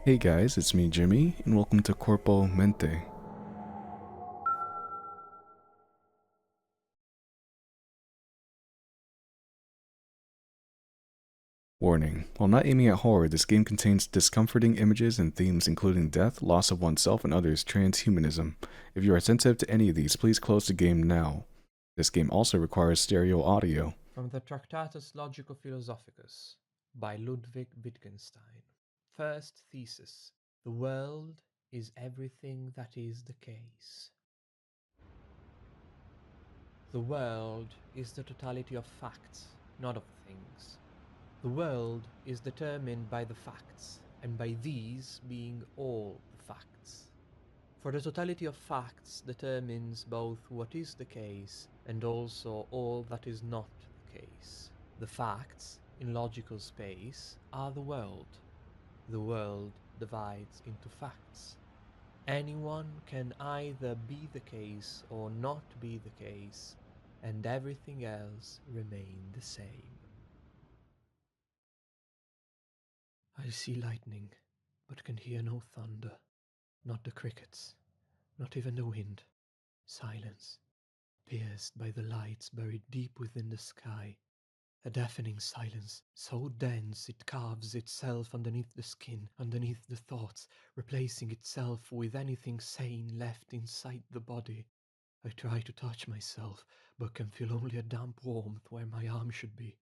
Hey guys, it's me Jimmy, and welcome to Corpo Mente. Warning, while not aiming at horror, this game contains discomforting images and themes including death, loss of oneself and others, transhumanism. If you are sensitive to any of these, please close the game now. This game also requires stereo audio. From the Tractatus Logico-Philosophicus by Ludwig Wittgenstein. First thesis. The world is everything that is the case. The world is the totality of facts, not of things. The world is determined by the facts, and by these being all the facts. For the totality of facts determines both what is the case and also all that is not the case. The facts, in logical space, are the world. The world divides into facts. Anyone can either be the case or not be the case, and everything else remain the same. I see lightning, but can hear no thunder, not the crickets, not even the wind. Silence, pierced by the lights buried deep within the sky. A deafening silence, so dense it carves itself underneath the skin, underneath the thoughts, replacing itself with anything sane left inside the body. I try to touch myself, but can feel only a damp warmth where my arm should be.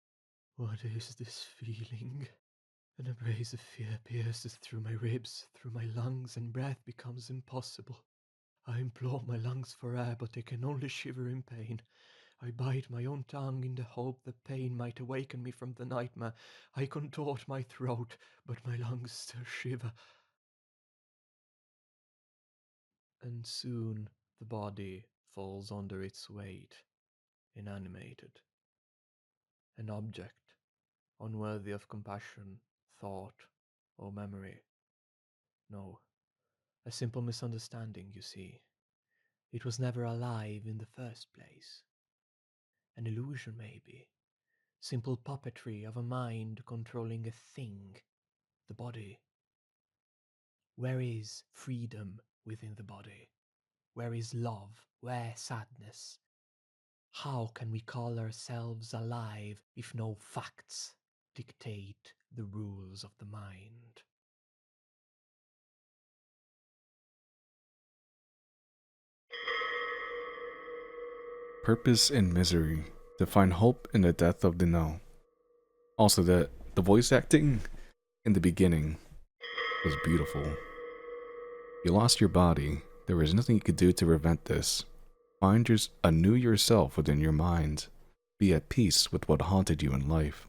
What is this feeling? An abrasive fear pierces through my ribs, through my lungs, and breath becomes impossible. I implore my lungs for air, but they can only shiver in pain. I bite my own tongue in the hope that pain might awaken me from the nightmare. I contort my throat, but my lungs still shiver. And soon the body falls under its weight, inanimated. An object, unworthy of compassion, thought, or memory. No, a simple misunderstanding, you see. It was never alive in the first place. An illusion, maybe. Simple puppetry of a mind controlling a thing, the body. Where is freedom within the body? Where is love? Where sadness? How can we call ourselves alive if no facts dictate the rules of the mind? Purpose and misery. To find hope in the death of the no. Also, the voice acting in the beginning was beautiful. You lost your body. There was nothing you could do to prevent this. Find a new yourself within your mind. Be at peace with what haunted you in life.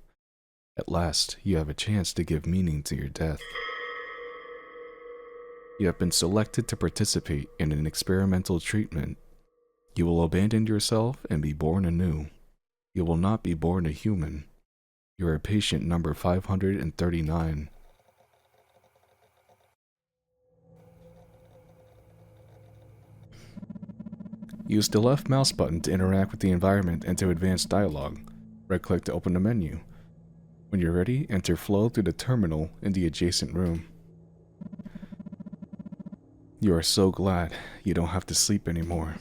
At last, you have a chance to give meaning to your death. You have been selected to participate in an experimental treatment. You will abandon yourself and be born anew. You will not be born a human. You are patient number 539. Use the left mouse button to interact with the environment and to advance dialogue. Right-click to open the menu. When you're ready, enter flow through the terminal in the adjacent room. You are so glad you don't have to sleep anymore.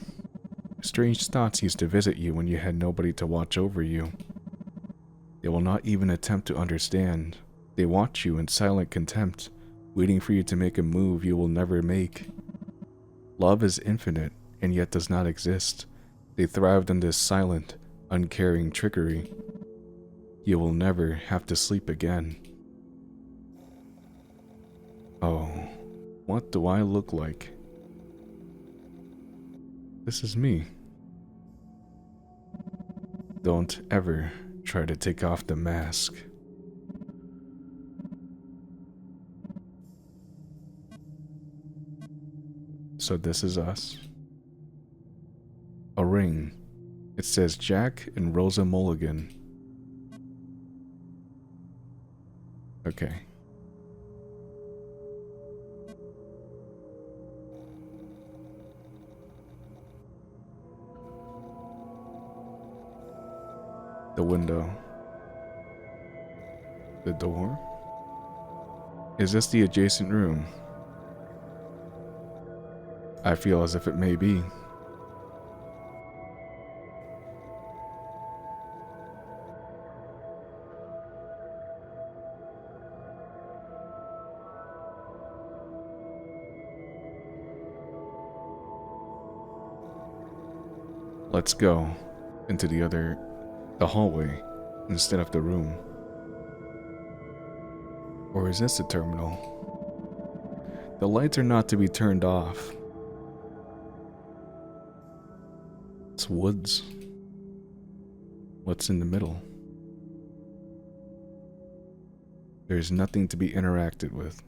Strange thoughts used to visit you when you had nobody to watch over you. They will not even attempt to understand. They watch you in silent contempt, waiting for you to make a move you will never make. Love is infinite, and yet does not exist. They thrived on this silent, uncaring trickery. You will never have to sleep again. Oh, what do I look like? This is me. Don't ever try to take off the mask. So this is us. A ring. It says Jack and Rosa Mulligan. Okay. The window. The door. Is this the adjacent room? I feel as if it may be. Let's go into the hallway instead of the room. Or is this the terminal? The lights are not to be turned off. It's woods. What's in the middle? There's nothing to be interacted with.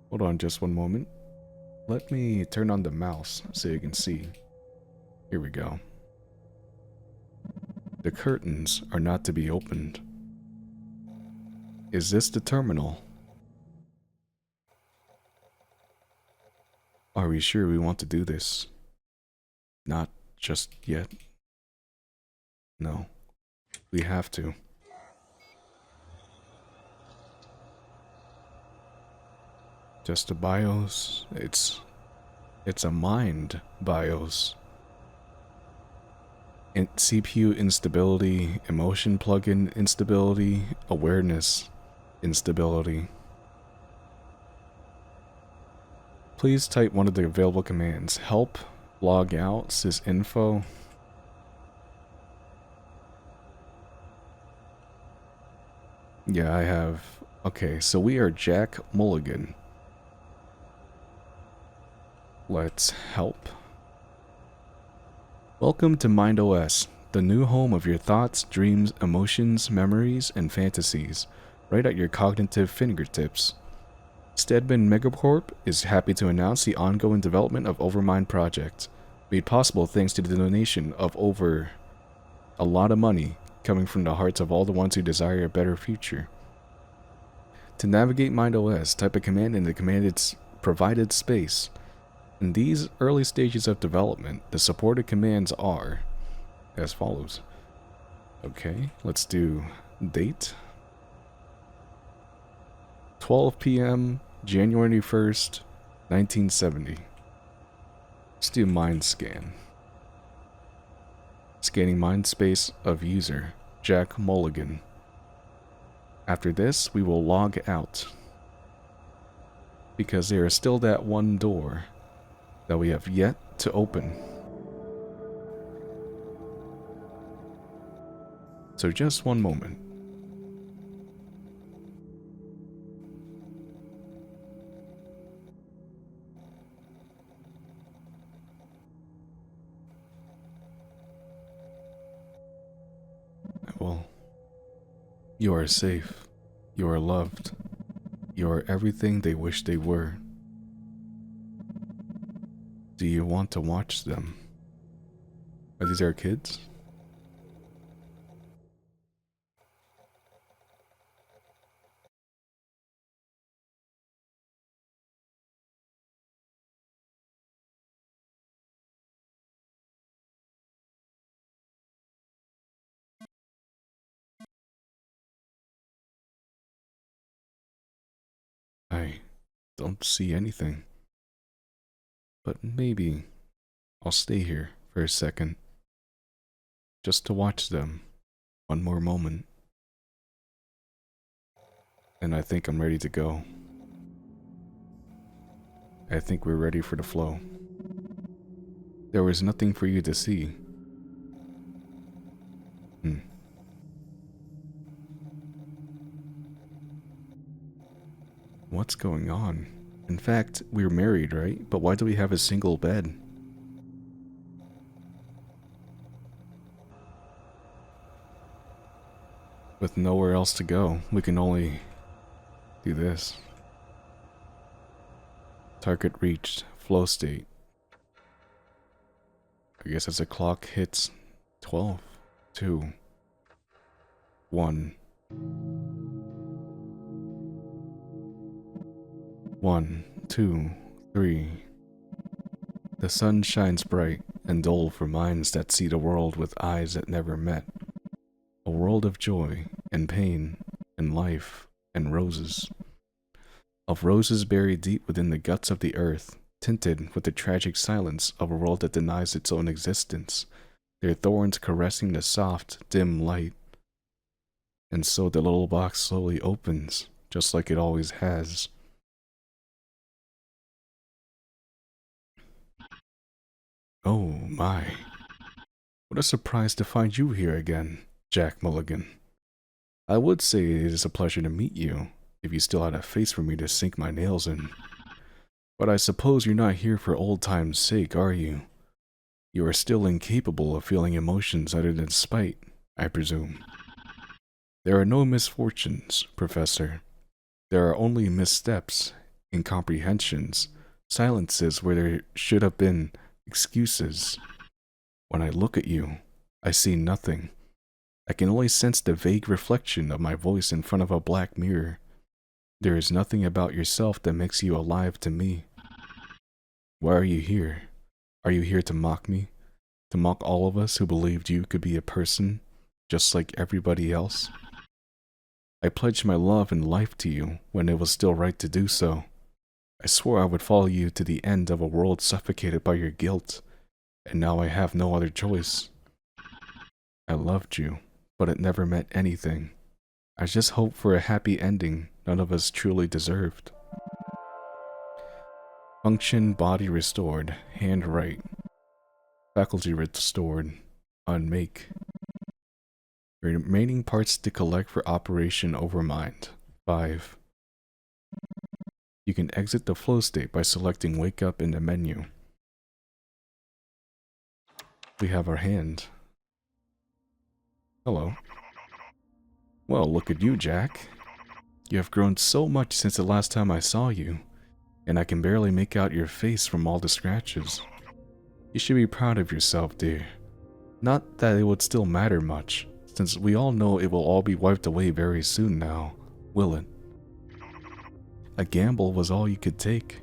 Hold on just one moment. Let me turn on the mouse so you can see. Here we go. The curtains are not to be opened. Is this the terminal? Are we sure we want to do this? Not just yet. No, we have to. Just a BIOS. It's a mind BIOS. CPU instability, emotion plugin instability, awareness instability. Please type one of the available commands. Help, log out, sysinfo. Yeah, I have. Okay, so we are Jack Mulligan. Let's help. Welcome to MindOS, the new home of your thoughts, dreams, emotions, memories, and fantasies, right at your cognitive fingertips. Stedman Megacorp is happy to announce the ongoing development of Overmind Project, made possible thanks to the donation of over a lot of money coming from the hearts of all the ones who desire a better future. To navigate MindOS, type a command in the command's provided space. In these early stages of development, the supported commands are as follows. Okay, let's do date. 12 p.m. January 1st, 1970. Let's do mind scan. Scanning mind space of user, Jack Mulligan. After this, we will log out, because there is still that one door that we have yet to open. So just one moment. Well, you are safe. You are loved. You are everything they wish they were. Do you want to watch them? Are these our kids? I don't see anything. But maybe I'll stay here for a second, just to watch them one more moment. And I think I'm ready to go. I think we're ready for the flow. There was nothing for you to see. What's going on? In fact, we're married, right? But why do we have a single bed? With nowhere else to go, we can only do this. Target reached. Flow state. I guess as the clock hits 12, 2, 1. 1, 2, 3. The sun shines bright and dull for minds that see the world with eyes that never met. A world of joy and pain and life and roses. Of roses buried deep within the guts of the earth, tinted with the tragic silence of a world that denies its own existence, their thorns caressing the soft, dim light. And so the little box slowly opens, just like it always has. Oh my. What a surprise to find you here again, Jack Mulligan. I would say it is a pleasure to meet you, if you still had a face for me to sink my nails in. But I suppose you're not here for old time's sake, are you? You are still incapable of feeling emotions other than spite, I presume. There are no misfortunes, Professor. There are only missteps, incomprehensions, silences where there should have been excuses. When I look at you, I see nothing. I can only sense the vague reflection of my voice in front of a black mirror. There is nothing about yourself that makes you alive to me. Why are you here? Are you here to mock me? To mock all of us who believed you could be a person, just like everybody else? I pledged my love and life to you when it was still right to do so. I swore I would follow you to the end of a world suffocated by your guilt, and now I have no other choice. I loved you, but it never meant anything. I just hoped for a happy ending none of us truly deserved. Function body restored, hand right. Faculty restored, unmake. Remaining parts to collect for Operation Overmind, 5. You can exit the flow state by selecting Wake Up in the menu. We have our hand. Hello. Well, look at you, Jack. You have grown so much since the last time I saw you, and I can barely make out your face from all the scratches. You should be proud of yourself, dear. Not that it would still matter much, since we all know it will all be wiped away very soon now, will it? A gamble was all you could take,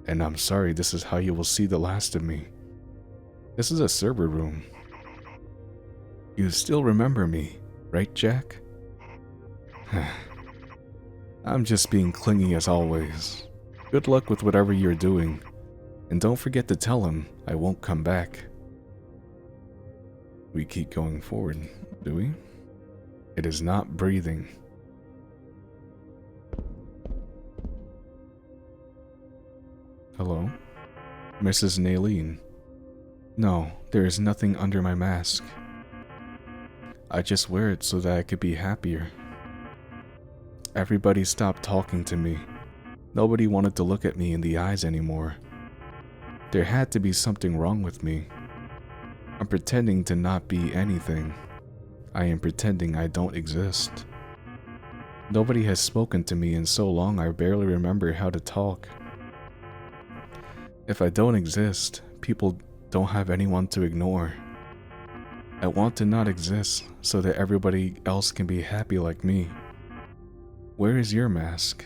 and I'm sorry this is how you will see the last of me. This is a server room. You still remember me, right, Jack? I'm just being clingy as always. Good luck with whatever you're doing, and don't forget to tell him I won't come back. We keep going forward, do we? It is not breathing. Hello? Mrs. Naileen. No, there is nothing under my mask. I just wear it so that I could be happier. Everybody stopped talking to me. Nobody wanted to look at me in the eyes anymore. There had to be something wrong with me. I'm pretending to not be anything. I am pretending I don't exist. Nobody has spoken to me in so long I barely remember how to talk. If I don't exist, people don't have anyone to ignore. I want to not exist so that everybody else can be happy like me. Where is your mask?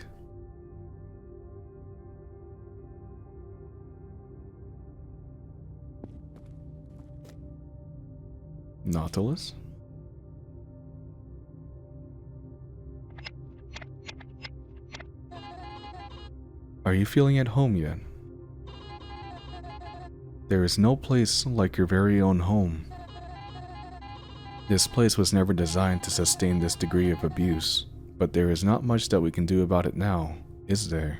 Nautilus? Are you feeling at home yet? There is no place like your very own home. This place was never designed to sustain this degree of abuse, but there is not much that we can do about it now, is there?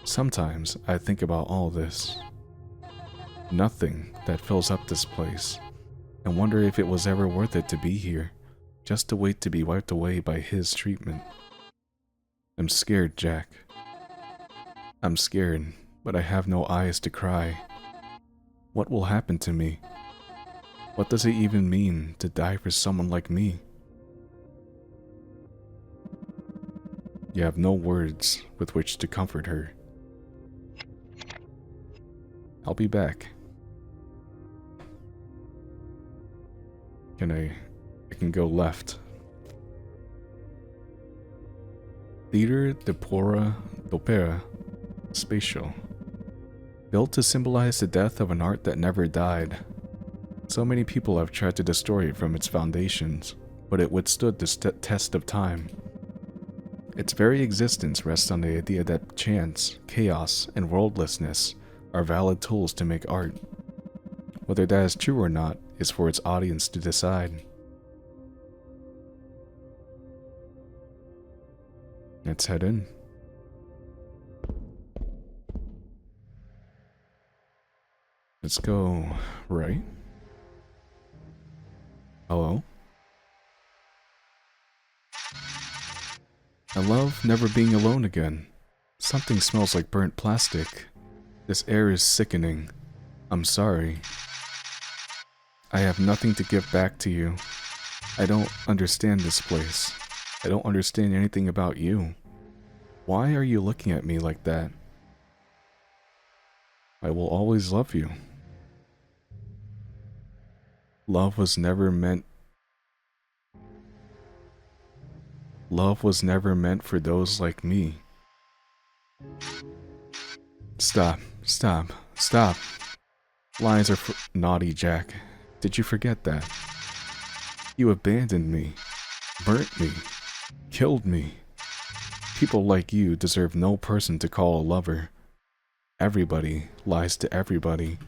Sometimes I think about all this. Nothing that fills up this place, and wonder if it was ever worth it to be here, just to wait to be wiped away by his treatment. I'm scared, Jack. I'm scared, but I have no eyes to cry. What will happen to me? What does it even mean to die for someone like me? You have no words with which to comfort her. I'll be back. I can go left. Theater d'Opera Spatial. Built to symbolize the death of an art that never died. So many people have tried to destroy it from its foundations, but it withstood the test of time. Its very existence rests on the idea that chance, chaos, and worldlessness are valid tools to make art. Whether that is true or not is for its audience to decide. Let's head in. Let's go right. Hello? I love never being alone again. Something smells like burnt plastic. This air is sickening. I'm sorry. I have nothing to give back to you. I don't understand this place. I don't understand anything about you. Why are you looking at me like that? I will always love you. Love was never meant for those like me. Stop. Lies are naughty, Jack. Did you forget that? You abandoned me, burnt me, killed me. People like you deserve no person to call a lover. Everybody lies to everybody.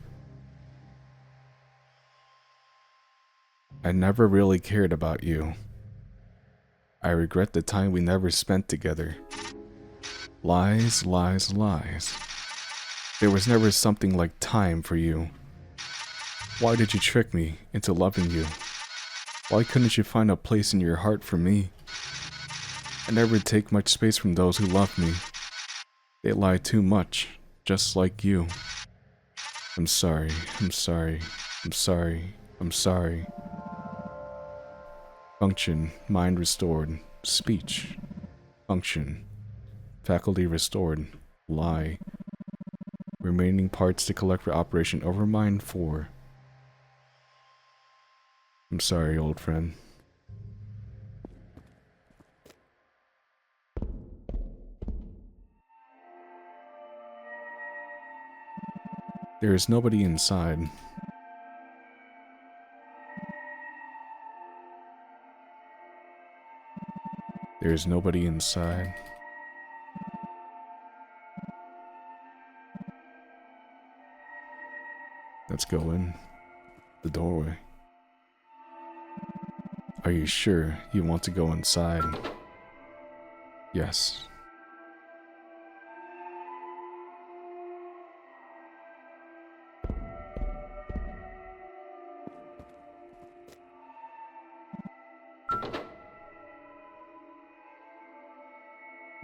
I never really cared about you. I regret the time we never spent together. Lies. There was never something like time for you. Why did you trick me into loving you? Why couldn't you find a place in your heart for me? I never take much space from those who love me. They lie too much, just like you. I'm sorry. Function, mind restored. Speech. Function. Faculty restored. Lie. Remaining parts to collect for Operation Overmind 4. I'm sorry, old friend. There is nobody inside. There is nobody inside. Let's go in the doorway. Are you sure you want to go inside? Yes.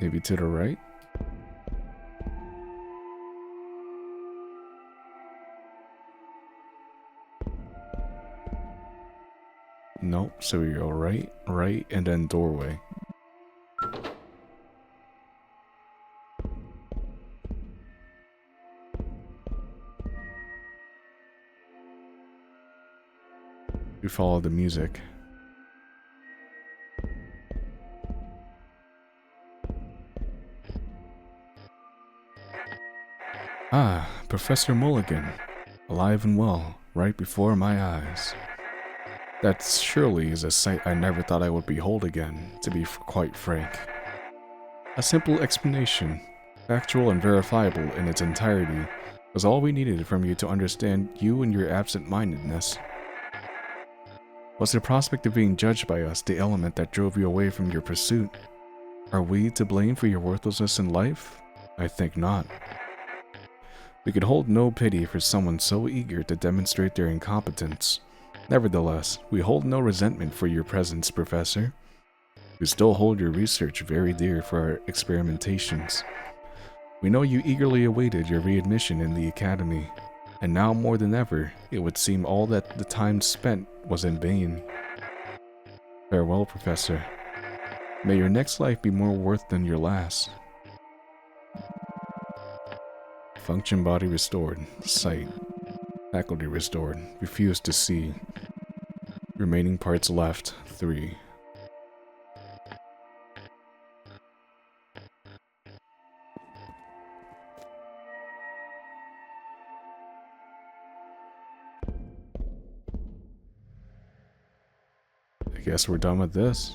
Maybe to the right? Nope, so we go right, and then doorway. We follow the music. Ah, Professor Mulligan, alive and well, right before my eyes. That surely is a sight I never thought I would behold again, to be quite frank. A simple explanation, factual and verifiable in its entirety, was all we needed from you to understand you and your absent-mindedness. Was the prospect of being judged by us the element that drove you away from your pursuit? Are we to blame for your worthlessness in life? I think not. We could hold no pity for someone so eager to demonstrate their incompetence. Nevertheless, we hold no resentment for your presence, Professor. We still hold your research very dear for our experimentations. We know you eagerly awaited your readmission in the Academy, and now more than ever, it would seem all that the time spent was in vain. Farewell, Professor. May your next life be more worth than your last. Function body restored. Sight. Faculty restored. Refused to see. Remaining parts left. 3. I guess we're done with this.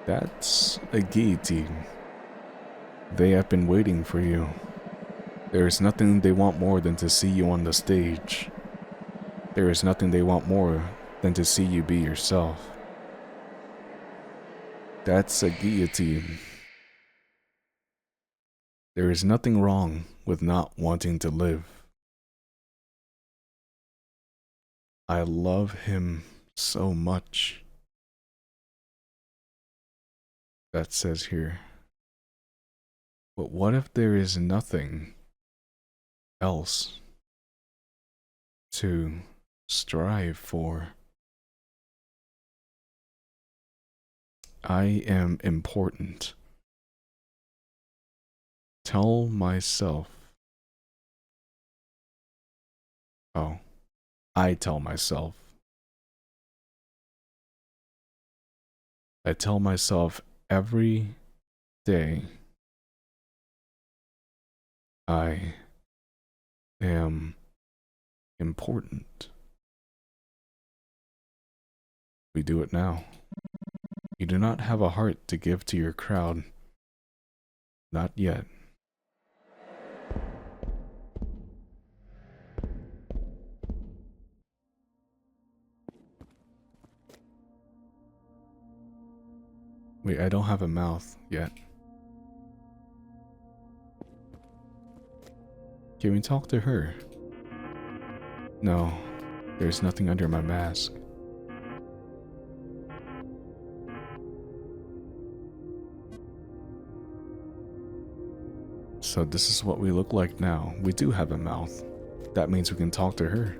That's a guillotine. They have been waiting for you. There is nothing they want more than to see you on the stage. There is nothing they want more than to see you be yourself. That's a guillotine. There is nothing wrong with not wanting to live. I love him so much. That says here. But what if there is nothing else to strive for? I am important. Tell myself. Oh, I tell myself. I tell myself every day I am important. We do it now. You do not have a heart to give to your crowd. Not yet. Wait, I don't have a mouth yet. Can we talk to her? No, there's nothing under my mask. So this is what we look like now. We do have a mouth. That means we can talk to her.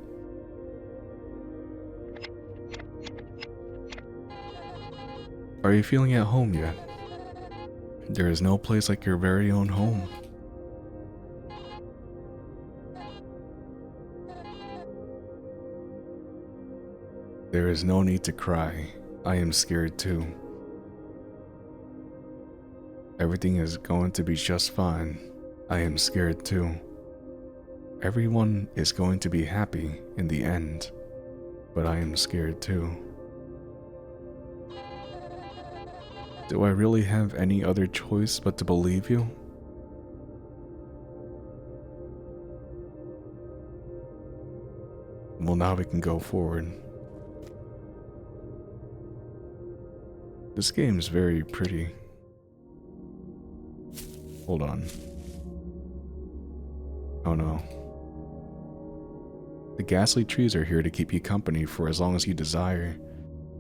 Are you feeling at home yet? There is no place like your very own home. There is no need to cry. I am scared too. Everything is going to be just fine. I am scared too. Everyone is going to be happy in the end, but I am scared too. Do I really have any other choice but to believe you? Well, now we can go forward. This game's very pretty. Hold on. Oh no. The ghastly trees are here to keep you company for as long as you desire.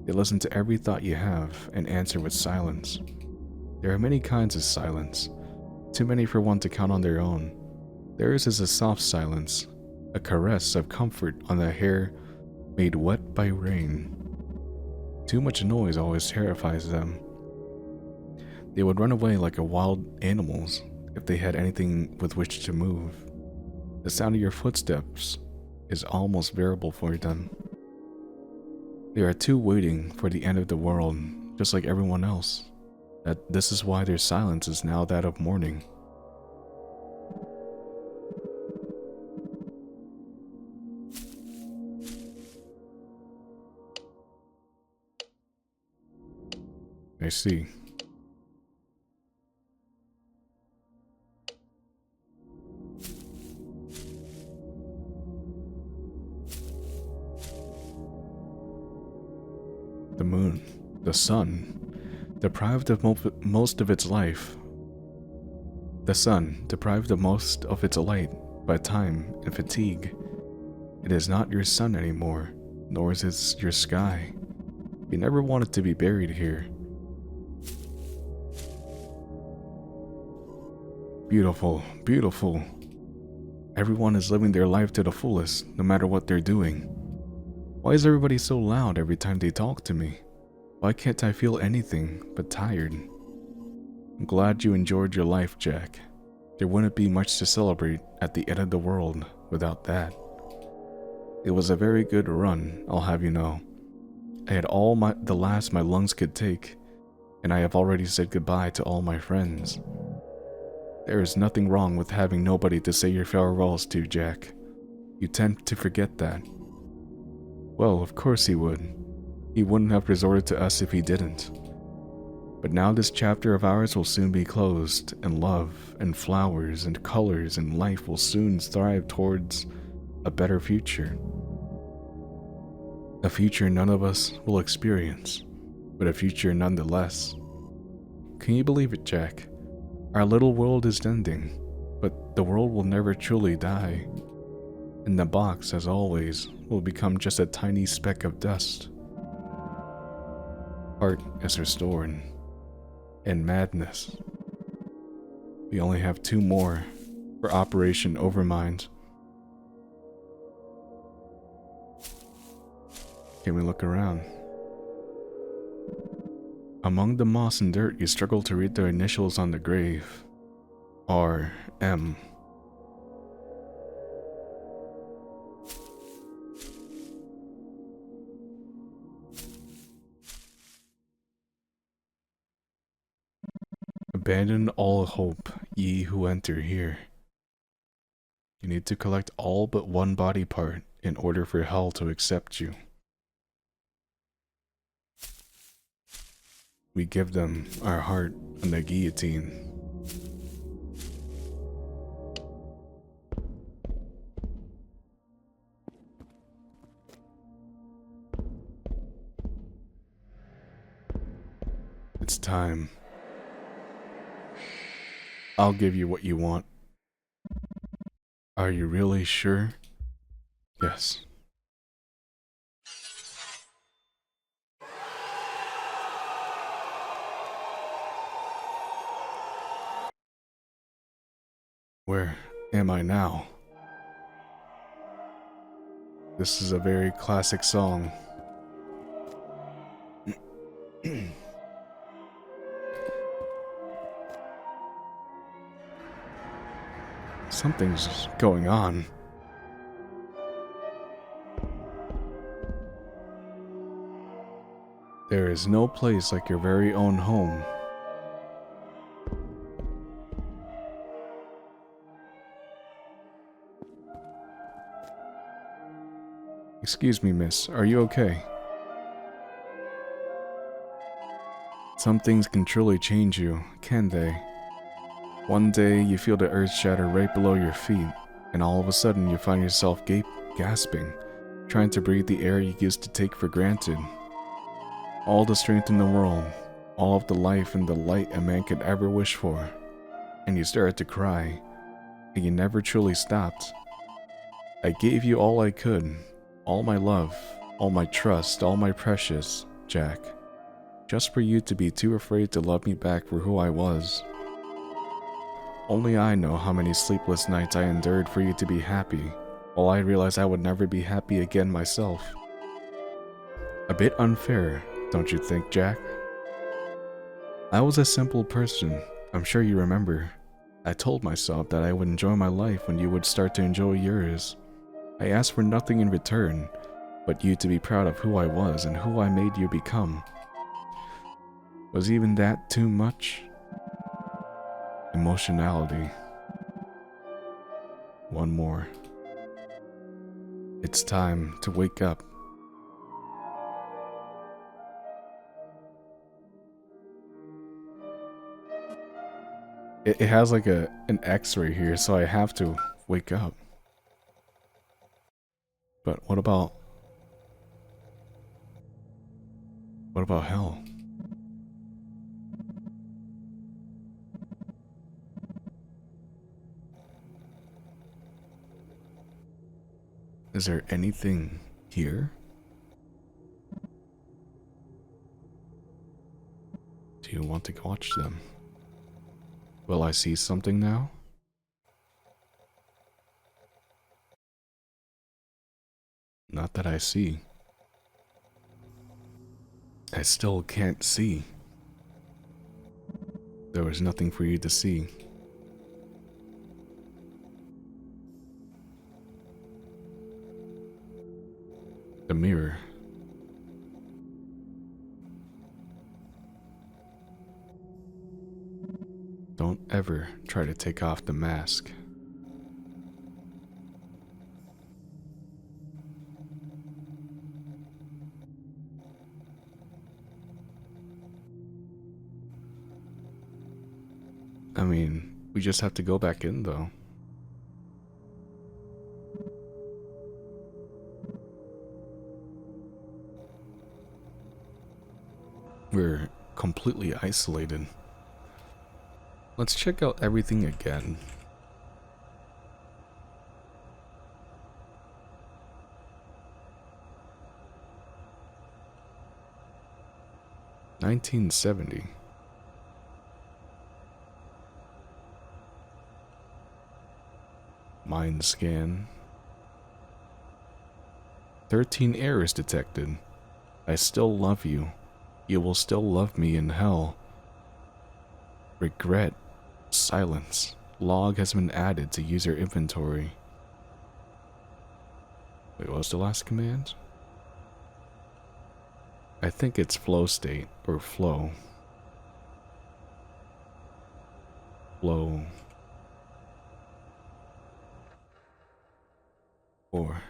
They listen to every thought you have and answer with silence. There are many kinds of silence, too many for one to count on their own. Theirs is a soft silence, a caress of comfort on the hair made wet by rain. Too much noise always terrifies them. They would run away like wild animals if they had anything with which to move. The sound of your footsteps is almost bearable for them. They are too waiting for the end of the world, just like everyone else. This is why their silence is now that of mourning. I see. The moon, the sun, deprived of most of its life. The sun, deprived of most of its light by time and fatigue. It is not your sun anymore, nor is it your sky. You never wanted to be buried here. Beautiful, beautiful. Everyone is living their life to the fullest, no matter what they're doing. Why is everybody so loud every time they talk to me? Why can't I feel anything but tired? I'm glad you enjoyed your life, Jack. There wouldn't be much to celebrate at the end of the world without that. It was a very good run, I'll have you know. I had all the last my lungs could take, and I have already said goodbye to all my friends. There is nothing wrong with having nobody to say your farewells to, Jack. You tend to forget that. Well, of course he would. He wouldn't have resorted to us if he didn't. But now this chapter of ours will soon be closed, and love and flowers and colors and life will soon thrive towards a better future. A future none of us will experience, but a future nonetheless. Can you believe it, Jack? Our little world is ending, but the world will never truly die. And the box, as always, will become just a tiny speck of dust. Art is restored. And madness. We only have 2 more for Operation Overmind. Can we look around? Among the moss and dirt, you struggle to read the initials on the grave. R.M. Abandon all hope, ye who enter here. You need to collect all but one body part in order for hell to accept you. We give them our heart on the guillotine. It's time. I'll give you what you want. Are you really sure? Yes. Where am I now? This is a very classic song. Something's going on. There is no place like your very own home. Excuse me, miss, are you okay? Some things can truly change you, can they? One day you feel the earth shatter right below your feet, and all of a sudden you find yourself gasping, trying to breathe the air you used to take for granted. All the strength in the world, all of the life and the light a man could ever wish for, and you started to cry, and you never truly stopped. I gave you all I could, all my love, all my trust, all my precious, Jack, just for you to be too afraid to love me back for who I was. Only I know how many sleepless nights I endured for you to be happy, while I realized I would never be happy again myself. A bit unfair, don't you think, Jack? I was a simple person, I'm sure you remember. I told myself that I would enjoy my life when you would start to enjoy yours. I asked for nothing in return, but you to be proud of who I was and who I made you become. Was even that too much? Emotionality. One more. It's time to wake up. It has like an X right here, so I have to wake up. But what about hell? Is there anything here? Do you want to watch them? Will I see something now? Not that I see. I still can't see. There was nothing for you to see. The mirror. Don't ever try to take off the mask. I mean, we just have to go back in, though. We're completely isolated. Let's check out everything again. $1970. Mind scan. 13 errors detected. I still love you. You will still love me in hell. Regret. Silence. Log has been added to user inventory. Wait, what was the last command? I think it's flow state, or flow. Flow. 4,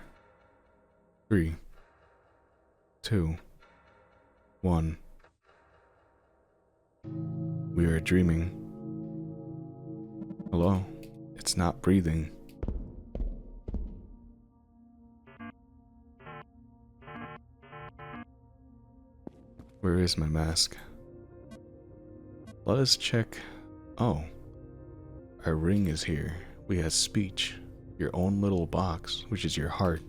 3, 2, 1. We are dreaming. Hello? It's not breathing. Where is my mask? Let us check. Oh. Our ring is here. We have speech. Your own little box, which is your heart.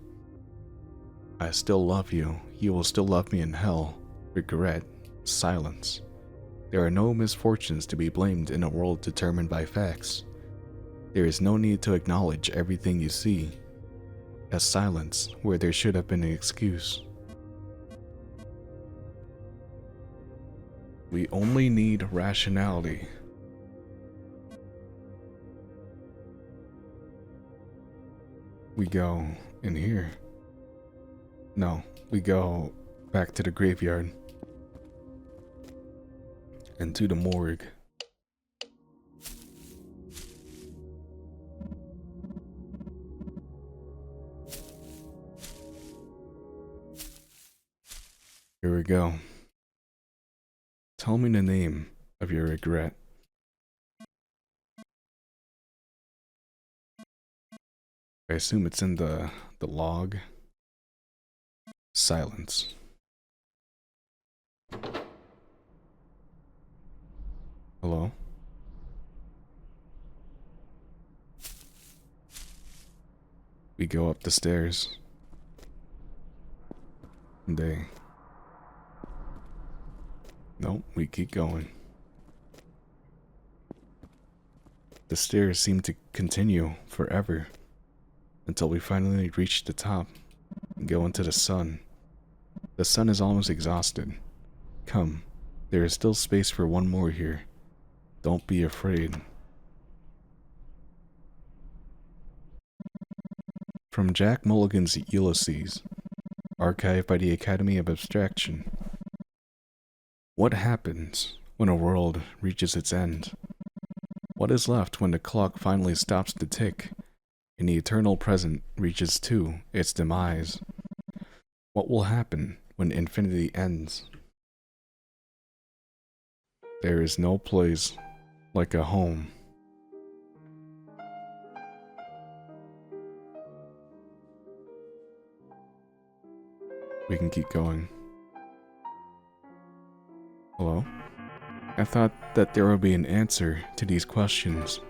I still love you. You will still love me in hell. Regret. Silence. There are no misfortunes to be blamed in a world determined by facts. There is no need to acknowledge everything you see. A silence where there should have been an excuse. We only need rationality. We go in here. No, we go back to the graveyard. And to the morgue. Here we go. Tell me the name of your regret. I assume it's in the log. Silence. Hello? We go up the stairs. Nope, we keep going. The stairs seem to continue forever until we finally reach the top and go into the sun. The sun is almost exhausted. Come, there is still space for one more here. Don't be afraid. From Jack Mulligan's Ulysses, archived by the Academy of Abstraction. What happens when a world reaches its end? What is left when the clock finally stops to tick and the eternal present reaches to its demise? What will happen when infinity ends? There is no place like a home. We can keep going. Hello? I thought that there would be an answer to these questions.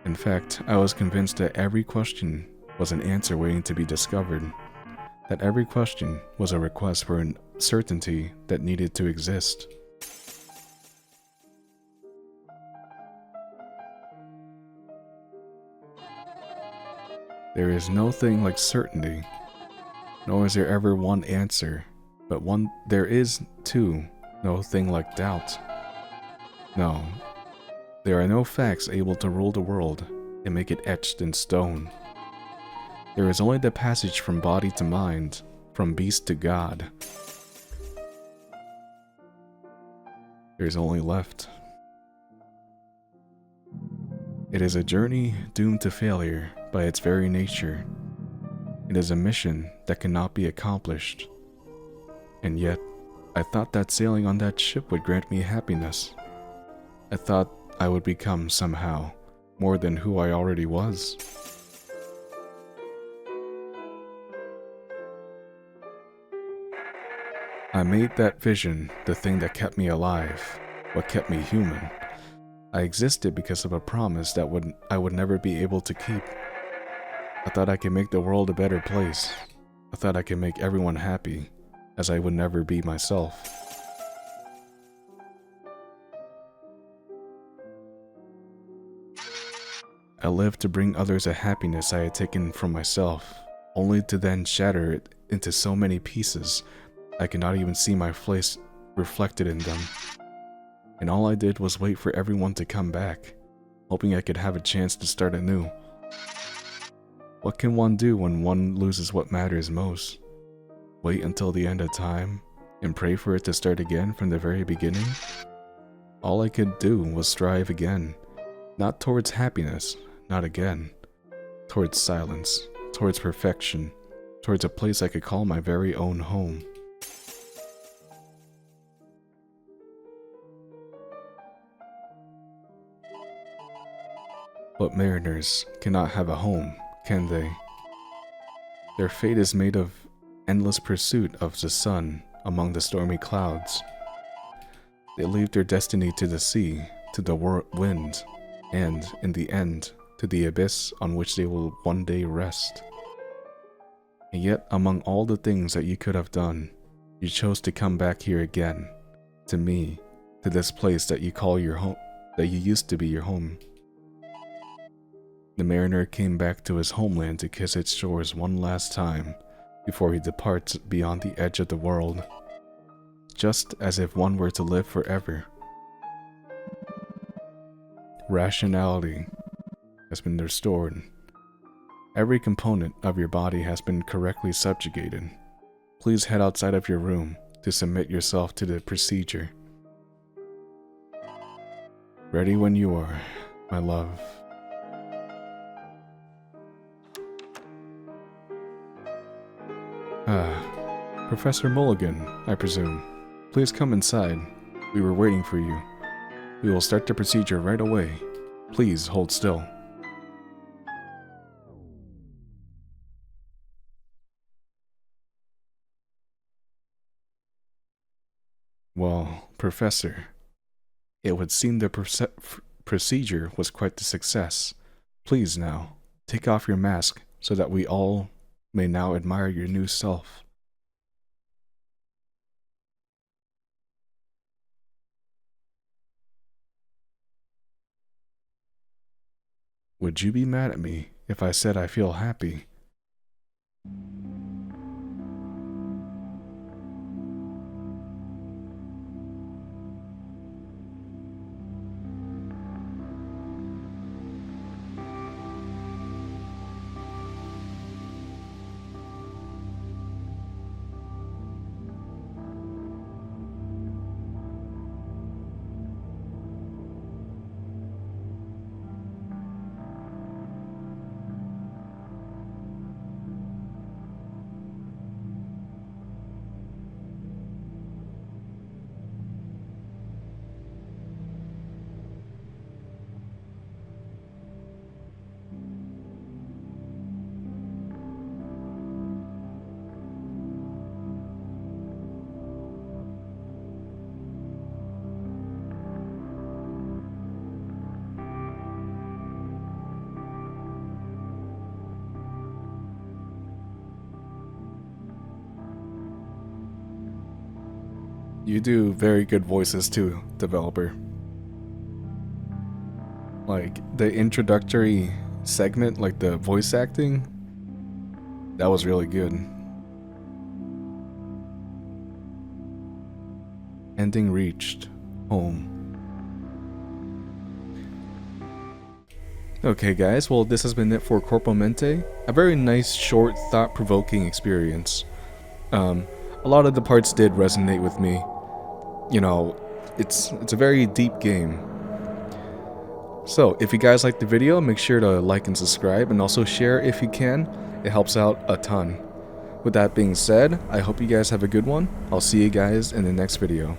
In fact, I was convinced that every question was an answer waiting to be discovered. That every question was a request for a certainty that needed to exist. There is no thing like certainty, nor is there ever one answer, but there is, too, no thing like doubt. No, there are no facts able to rule the world and make it etched in stone. There is only the passage from body to mind, from beast to God. There is only left. It is a journey doomed to failure by its very nature. It is a mission that cannot be accomplished. And yet, I thought that sailing on that ship would grant me happiness. I thought I would become somehow more than who I already was. I made that vision the thing that kept me alive, what kept me human. I existed because of a promise that I would never be able to keep. I thought I could make the world a better place. I thought I could make everyone happy, as I would never be myself. I lived to bring others a happiness I had taken from myself, only to then shatter it into so many pieces I could not even see my face reflected in them. And all I did was wait for everyone to come back, hoping I could have a chance to start anew. What can one do when one loses what matters most? Wait until the end of time and pray for it to start again from the very beginning? All I could do was strive again, not towards happiness, not again, towards silence, towards perfection, towards a place I could call my very own home. But mariners cannot have a home, can they? Their fate is made of endless pursuit of the sun among the stormy clouds. They leave their destiny to the sea, to the wind, and, in the end, to the abyss on which they will one day rest. And yet, among all the things that you could have done, you chose to come back here again, to me, to this place that you call your home, that you used to be your home. The mariner came back to his homeland to kiss its shores one last time before he departs beyond the edge of the world, just as if one were to live forever. Rationality has been restored. Every component of your body has been correctly subjugated. Please head outside of your room to submit yourself to the procedure. Ready when you are, my love. Professor Mulligan, I presume. Please come inside. We were waiting for you. We will start the procedure right away. Please hold still. Well, Professor, it would seem the procedure was quite the success. Please now, take off your mask so that we all may now admire your new self. Would you be mad at me if I said I feel happy? You do very good voices too, developer. Like, the introductory segment, like the voice acting, that was really good. Ending reached. Home. Okay guys, well this has been it for Corpo Mente. A very nice, short, thought-provoking experience. A lot of the parts did resonate with me. You know, it's a very deep game. So, if you guys liked the video, make sure to like and subscribe, and also share if you can. It helps out a ton. With that being said, I hope you guys have a good one. I'll see you guys in the next video.